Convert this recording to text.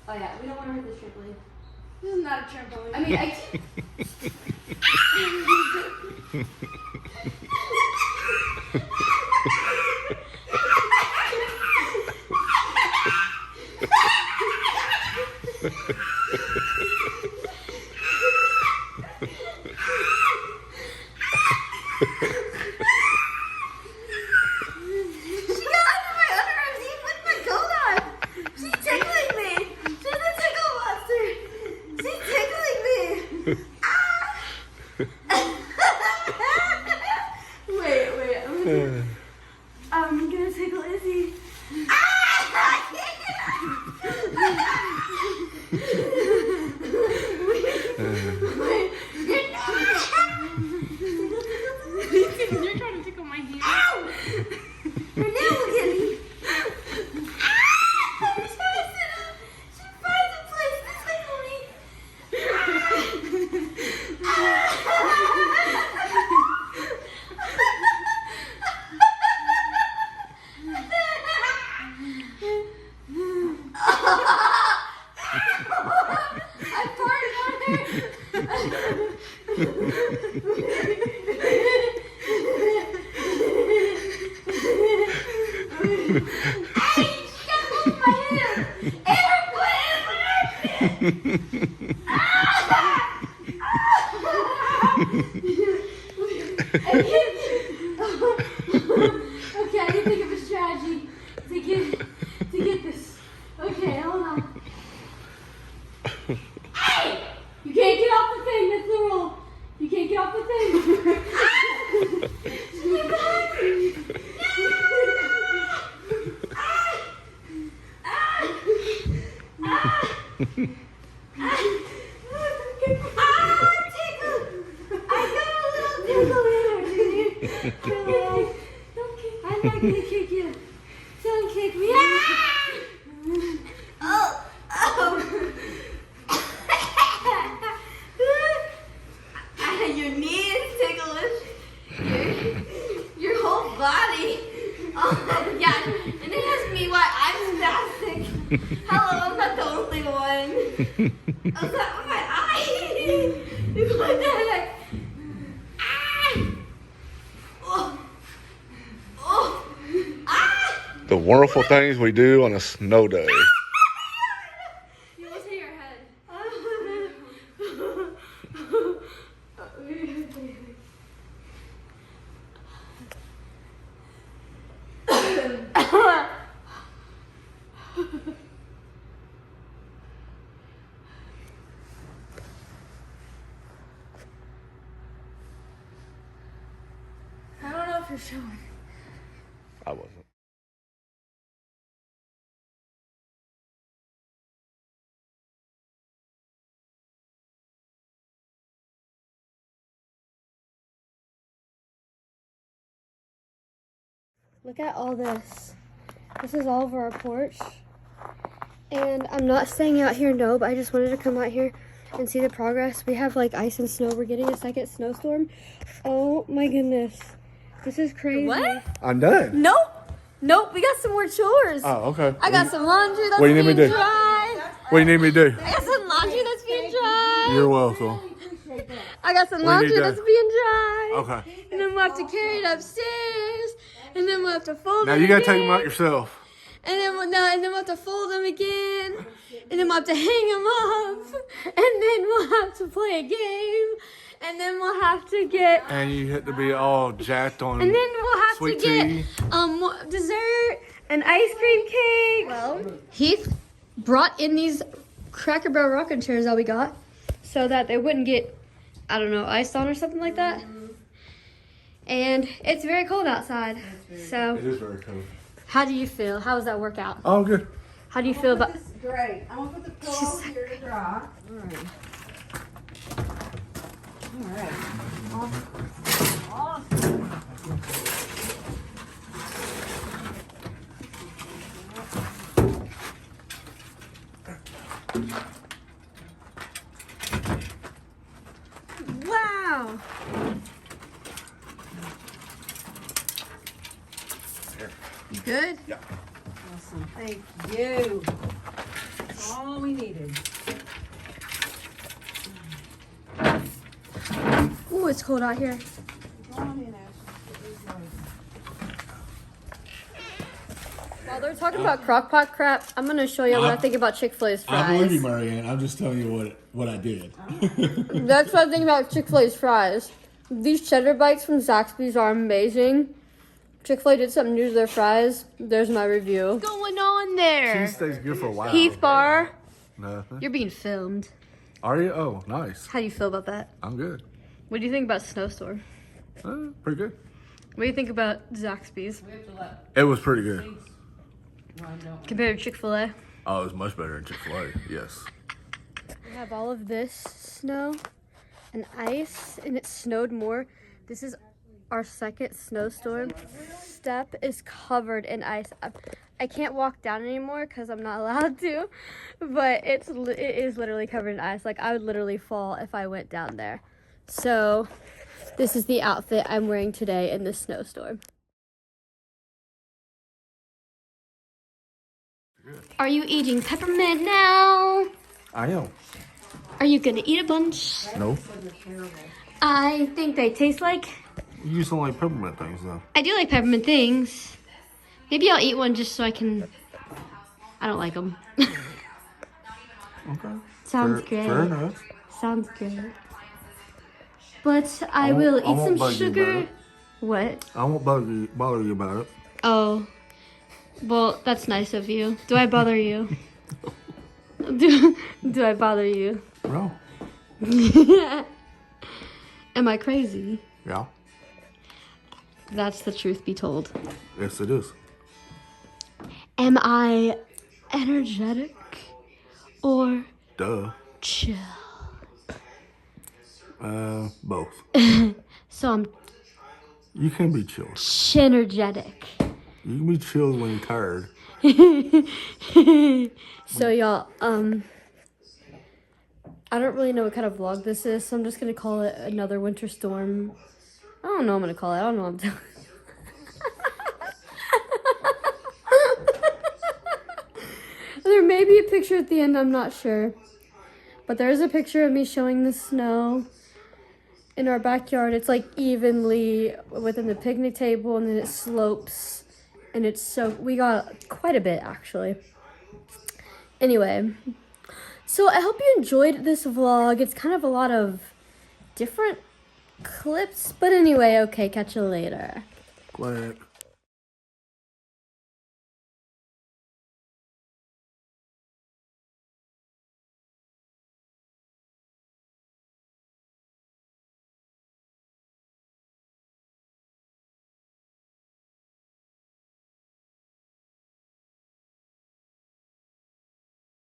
Oh yeah, we don't want to hurt this trampoline. This is not a trampoline. I mean, I'm gonna tickle Izzy. You're trying to tickle my hand. Ow! Her nail will get me. I'm trying to sit up. She finds a place to tickle me. I farted on her. Hey, she got hold of my hair. And her foot is Okay, I didn't think of a strategy to get this. Okay, hold on. Hey! You can't get off the thing, that's the rule. You can't get off the thing. Get behind me. I'm not gonna kick you. Don't kick me. Oh, oh. Your knee is ticklish. Your whole body. Oh, yeah. And it has me why I'm spastic. Hello, I'm not the only one. Oh, that was my eye. What the heck? The wonderful things we do on a snow day. You almost hit your head. I don't know if you're showing. I wasn't. Look at all this. This is all over our porch. And I'm not staying out here, no, but I just wanted to come out here and see the progress. We have like ice and snow. We're getting a second snowstorm. Oh my goodness. This is crazy. What? I'm done. Nope, we got some more chores. Oh, okay. I got some laundry that's What do you need me being to do? dry. What do you need me to do? I got some laundry that's being dry. You're welcome. I got some What do you laundry need that's done? being dry. Okay. And then we'll have to carry it upstairs. And then we'll have to fold Now them you gotta take again. them out yourself. And then we'll have to fold them again. And then we'll have to hang them up. And then we'll have to play a game. And then we'll have to get... And you have to be all jacked on. And then we'll have Sweet to get tea. dessert, an ice cream cake. Well, Heath brought in these Cracker Barrel rocking chairs that we got so that they wouldn't get, I don't know, iced on or something like that. And it's very cold outside. So, It is very cold. how do you feel? How was that workout? Oh, good. How do you feel about... This is great. I'm gonna put the pillow here to dry. All right. All right. Awesome. Wow! You good? Yeah. Awesome. Thank you. That's all all we needed. Ooh, it's cold out here. Go on in, Ashley. While they're talking about crockpot crap, I'm gonna show you what I think about Chick-fil-A's fries. I believe you, Marianne. I'm just telling you what I did. That's what I think about Chick-fil-A's fries. These cheddar bites from Zaxby's are amazing. Chick-fil-A did something new to their fries. There's my review. What's going on there? Cheese stays good for a while. Heath Bar, Nothing. you're being filmed. Are you? Oh, nice. How do you feel about that? I'm good. What do you think about Snowstorm? Pretty good. What do you think about Zaxby's It was pretty good. compared to Chick-fil-A? Oh, it was much better than Chick-fil-A. Yes. We have all of this snow and ice, and it snowed more. This is our second snowstorm. Step is covered in ice. I can't walk down anymore because I'm not allowed to, but it is literally covered in ice. Like, I would literally fall if I went down there. So this is the outfit I'm wearing today in this snowstorm. Are you eating peppermint now? I am. Are you gonna eat a bunch? No. I think they taste like... You just don't like peppermint things, though. I do like peppermint things. Maybe I'll eat one just so I can... I don't like them. Okay. Sounds Fair good. enough. Sounds good. But I won't- will I eat won't some bug you sugar. about it. What? I won't bother you about it. Oh. Well, that's nice of you. Do I bother you? Do I bother you? No. Am I crazy? Yeah. That's the truth be told. Yes, it is. Am I energetic or Duh. chill? Both. So I'm You can be chilled. chinergetic. You can be chilled when you're tired. So y'all, I don't really know what kind of vlog this is, so I'm just gonna call it another winter storm. I don't know what I'm gonna call it. I don't know what I'm doing. There may be a picture at the end, I'm not sure. But there is a picture of me showing the snow in our backyard. It's like evenly within the picnic table, and then it slopes. And it's so, we got quite a bit actually. Anyway, so I hope you enjoyed this vlog. It's kind of a lot of different clips, but anyway, okay, catch you later. Quack.